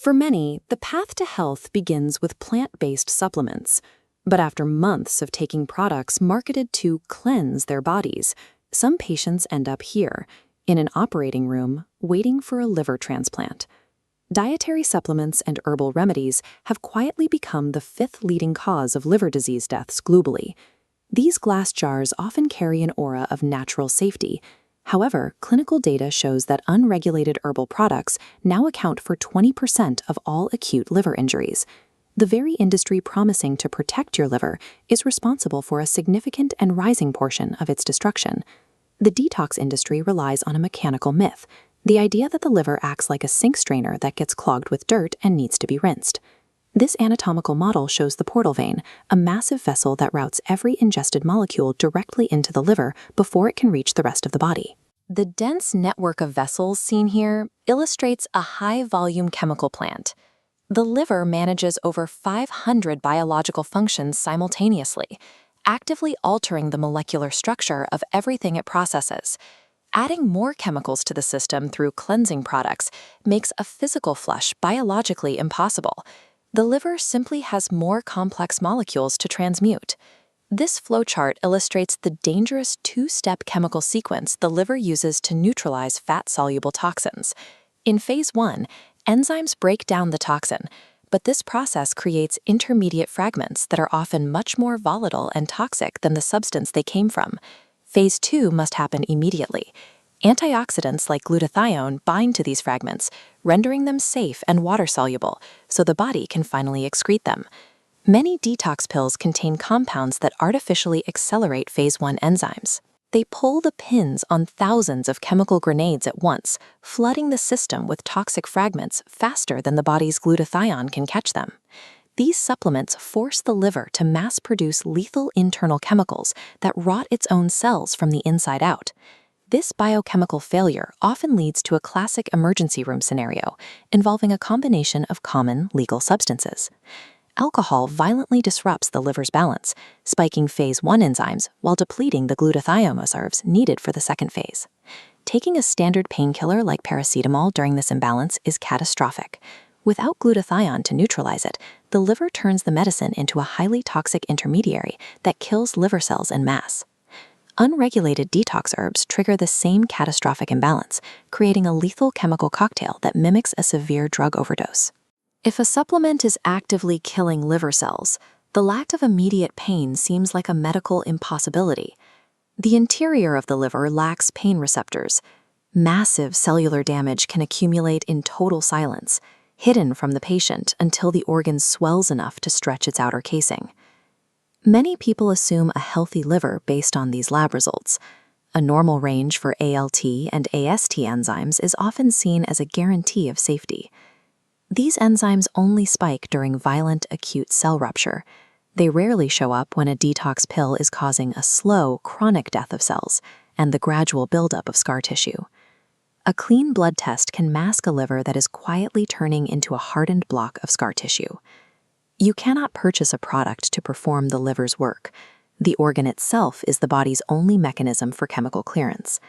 For many, the path to health begins with plant-based supplements. But after months of taking products marketed to cleanse their bodies, some patients end up here, in an operating room, waiting for a liver transplant. Dietary supplements and herbal remedies have quietly become the fifth leading cause of liver disease deaths globally. These glass jars often carry an aura of natural safety. However, clinical data shows that unregulated herbal products now account for 20% of all acute liver injuries. The very industry promising to protect your liver is responsible for a significant and rising portion of its destruction. The detox industry relies on a mechanical myth, the idea that the liver acts like a sink strainer that gets clogged with dirt and needs to be rinsed. This anatomical model shows the portal vein, a massive vessel that routes every ingested molecule directly into the liver before it can reach the rest of the body. The dense network of vessels seen here illustrates a high-volume chemical plant. The liver manages over 500 biological functions simultaneously, actively altering the molecular structure of everything it processes. Adding more chemicals to the system through cleansing products makes a physical flush biologically impossible. The liver simply has more complex molecules to transmute. This flowchart illustrates the dangerous two-step chemical sequence the liver uses to neutralize fat-soluble toxins. In phase 1, enzymes break down the toxin, but this process creates intermediate fragments that are often much more volatile and toxic than the substance they came from. Phase 2 must happen immediately. Antioxidants like glutathione bind to these fragments, rendering them safe and water-soluble, so the body can finally excrete them. Many detox pills contain compounds that artificially accelerate phase 1 enzymes. They pull the pins on thousands of chemical grenades at once, flooding the system with toxic fragments faster than the body's glutathione can catch them. These supplements force the liver to mass-produce lethal internal chemicals that rot its own cells from the inside out. This biochemical failure often leads to a classic emergency room scenario involving a combination of common legal substances. Alcohol violently disrupts the liver's balance, spiking phase 1 enzymes while depleting the glutathione reserves needed for the second phase. Taking a standard painkiller like paracetamol during this imbalance is catastrophic. Without glutathione to neutralize it, the liver turns the medicine into a highly toxic intermediary that kills liver cells en masse. Unregulated detox herbs trigger the same catastrophic imbalance, creating a lethal chemical cocktail that mimics a severe drug overdose. If a supplement is actively killing liver cells, the lack of immediate pain seems like a medical impossibility. The interior of the liver lacks pain receptors. Massive cellular damage can accumulate in total silence, hidden from the patient until the organ swells enough to stretch its outer casing. Many people assume a healthy liver based on these lab results. A normal range for ALT and AST enzymes is often seen as a guarantee of safety. These enzymes only spike during violent acute cell rupture. They rarely show up when a detox pill is causing a slow, chronic death of cells and the gradual buildup of scar tissue. A clean blood test can mask a liver that is quietly turning into a hardened block of scar tissue. You cannot purchase a product to perform the liver's work. The organ itself is the body's only mechanism for chemical clearance.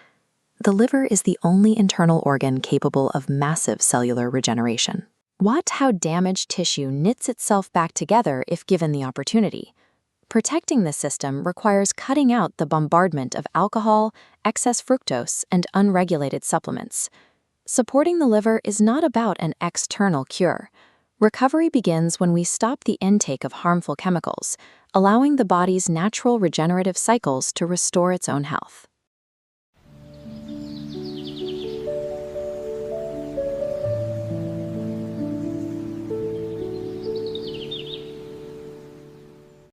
The liver is the only internal organ capable of massive cellular regeneration. Watch how damaged tissue knits itself back together if given the opportunity. Protecting the system requires cutting out the bombardment of alcohol, excess fructose, and unregulated supplements. Supporting the liver is not about an external cure. Recovery begins when we stop the intake of harmful chemicals, allowing the body's natural regenerative cycles to restore its own health.